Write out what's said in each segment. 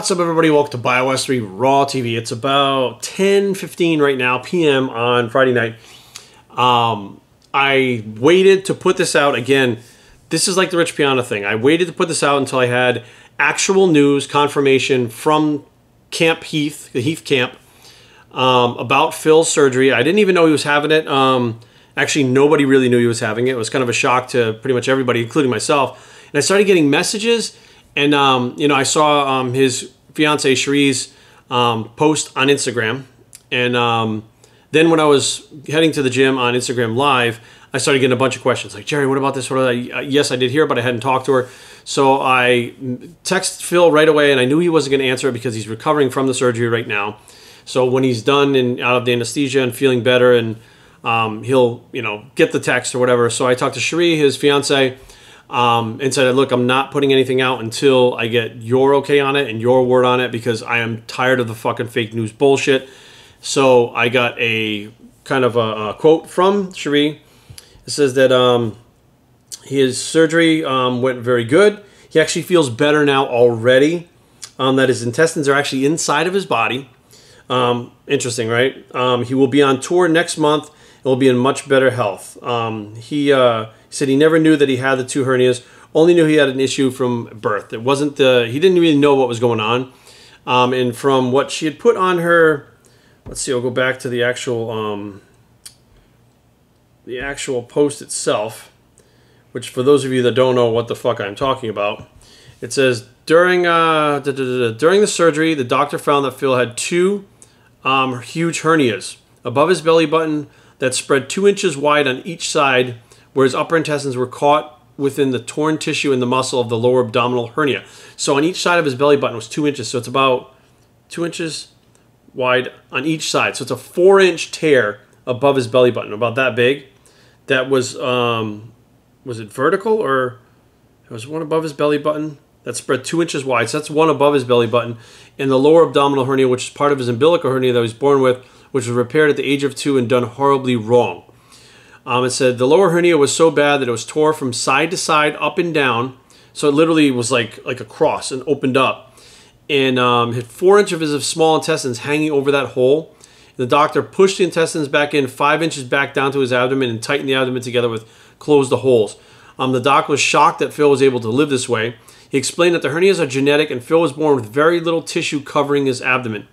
What's up, everybody? Welcome to Biockickz 3 Raw TV. It's about 10:15 right now, p.m. on Friday night. I waited to put this out. Again, this is like the Rich Piana thing. I waited to put this out until I had actual news confirmation from Camp Heath, the Heath camp, about Phil's surgery. I didn't even know he was having it. Actually, nobody really knew he was having it. It was kind of a shock to pretty much everybody, including myself. And I started getting messages. And, you know, I saw his fiancée, Cherie's, post on Instagram. And then when I was heading to the gym on Instagram Live, I started getting a bunch of questions. Like, Jerry, what about this? Yes, I did hear, but I hadn't talked to her. So I texted Phil right away, and I knew he wasn't going to answer it because he's recovering from the surgery right now. So when he's done and out of the anesthesia and feeling better, and he'll, you know, get the text or whatever. So I talked to Cherie, his fiancée, and said, look, I'm not putting anything out until I get your okay on it and your word on it, because I am tired of the fucking fake news bullshit. So I got a kind of a quote from Cherie. It says that his surgery went very good. He actually feels better now already, that his intestines are actually inside of his body. Interesting, right? He will be on tour next month. It will be in much better health. He said he never knew that he had the 2 hernias, only knew he had an issue from birth. It wasn't he didn't really know what was going on. And from what she had put on her, let's see, I'll go back to the actual post itself, which for those of you that don't know what the fuck I'm talking about, it says, during the surgery, the doctor found that Phil had 2 huge hernias above his belly button that spread 2 inches wide on each side, where his upper intestines were caught within the torn tissue and the muscle of the lower abdominal hernia. So on each side of his belly button was 2 inches. So it's about 2 inches wide on each side. So it's a 4-inch tear above his belly button, about that big. That was it vertical, or there was one above his belly button that spread 2 inches wide. So that's one above his belly button. And the lower abdominal hernia, which is part of his umbilical hernia that he was born with, which was repaired at the age of 2 and done horribly wrong. It said the lower hernia was so bad that it was tore from side to side, up and down. So it literally was like a cross and opened up. And had 4 inches of small intestines hanging over that hole. The doctor pushed the intestines back in 5 inches back down to his abdomen and tightened the abdomen together with closed the holes. The doc was shocked that Phil was able to live this way. He explained that the hernias are genetic and Phil was born with very little tissue covering his abdomen.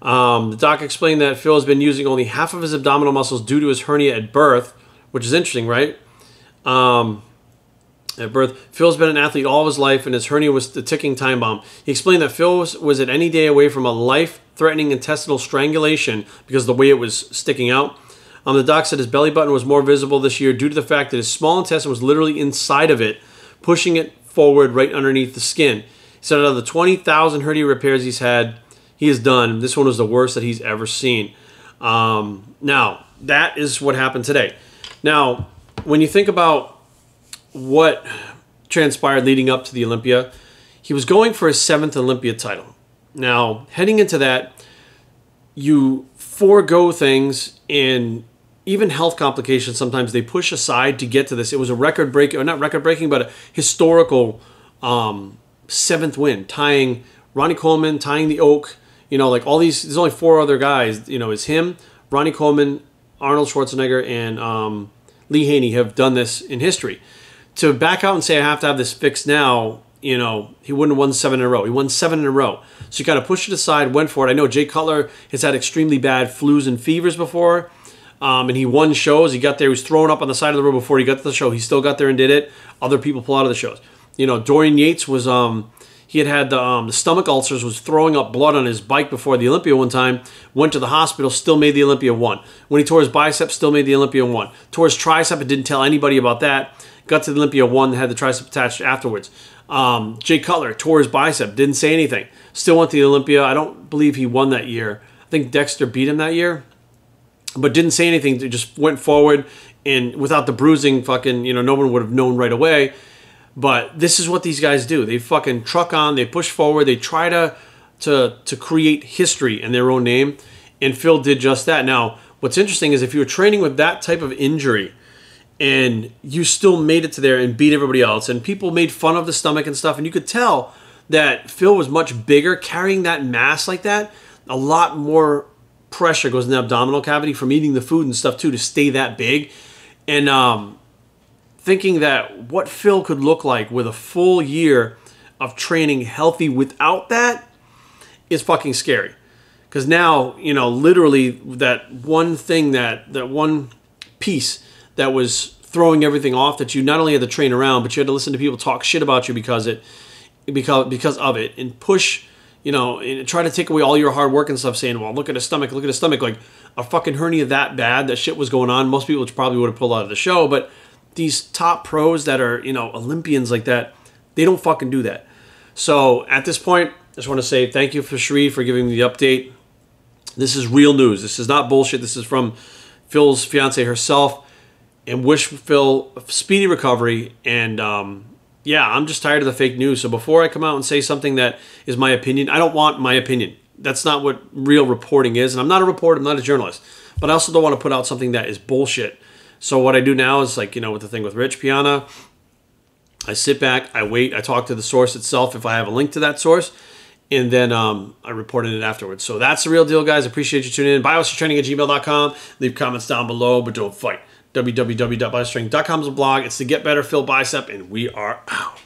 The doc explained that Phil has been using only half of his abdominal muscles due to his hernia at birth, which is interesting, right? At birth, Phil's been an athlete all of his life, and his hernia was the ticking time bomb. He explained that Phil was at any day away from a life-threatening intestinal strangulation because of the way it was sticking out. The doc said his belly button was more visible this year due to the fact that his small intestine was literally inside of it, pushing it forward right underneath the skin. He said out of the 20,000 hernia repairs he has done, this one was the worst that he's ever seen. Now, that is what happened today. Now, when you think about what transpired leading up to the Olympia, he was going for his 7th Olympia title. Now, heading into that, you forego things, and even health complications sometimes they push aside to get to this. It was a record-breaking, or not record-breaking, but a historical 7th win, tying Ronnie Coleman, tying the Oak. You know, like all these, there's only 4 other guys, you know, it's him, Ronnie Coleman, Arnold Schwarzenegger, and Lee Haney have done this in history. To back out and say I have to have this fixed now, you know, he wouldn't have won 7 in a row. He won 7 in a row. So he kind of pushed it aside, went for it. I know Jay Cutler has had extremely bad flus and fevers before, and he won shows. He got there, he was thrown up on the side of the road before he got to the show. He still got there and did it. Other people pull out of the shows. You know, Dorian Yates was, he had the stomach ulcers, was throwing up blood on his bike before the Olympia one time, went to the hospital, still made the Olympia, won. When he tore his bicep, still made the Olympia, won. Tore his tricep and didn't tell anybody about that. Got to the Olympia, won, had the tricep attached afterwards. Jay Cutler tore his bicep, didn't say anything. Still went to the Olympia. I don't believe he won that year. I think Dexter beat him that year, but didn't say anything. Just went forward, and without the bruising, fucking, you know, no one would have known right away. But this is what these guys do. They fucking truck on. They push forward. They try to create history in their own name. And Phil did just that. Now, what's interesting is if you were training with that type of injury and you still made it to there and beat everybody else, and people made fun of the stomach and stuff, and you could tell that Phil was much bigger, carrying that mass like that, a lot more pressure goes in the abdominal cavity from eating the food and stuff too to stay that big. And thinking that what Phil could look like with a full year of training healthy without that is fucking scary. Because now, you know, literally that one thing, that one piece that was throwing everything off, that you not only had to train around, but you had to listen to people talk shit about you because of it, and push, you know, and try to take away all your hard work and stuff, saying, well, look at his stomach, look at his stomach. Like a fucking hernia that bad, that shit was going on. Most people probably would have pulled out of the show, but these top pros that are, you know, Olympians like that, they don't fucking do that. So at this point, I just want to say thank you for Sheree for giving me the update. This is real news. This is not bullshit. This is from Phil's fiance herself, and wish Phil a speedy recovery. And yeah, I'm just tired of the fake news. So before I come out and say something that is my opinion, I don't want my opinion. That's not what real reporting is. And I'm not a reporter, I'm not a journalist. But I also don't want to put out something that is bullshit. So what I do now is, like, you know, with the thing with Rich Piana, I sit back, I wait, I talk to the source itself if I have a link to that source, and then I reported it afterwards. So that's the real deal, guys. Appreciate you tuning in. Biostrength@gmail.com. Leave comments down below, but don't fight. www.biostrength.com is a blog. It's the Get Better Phil Bicep, and we are out.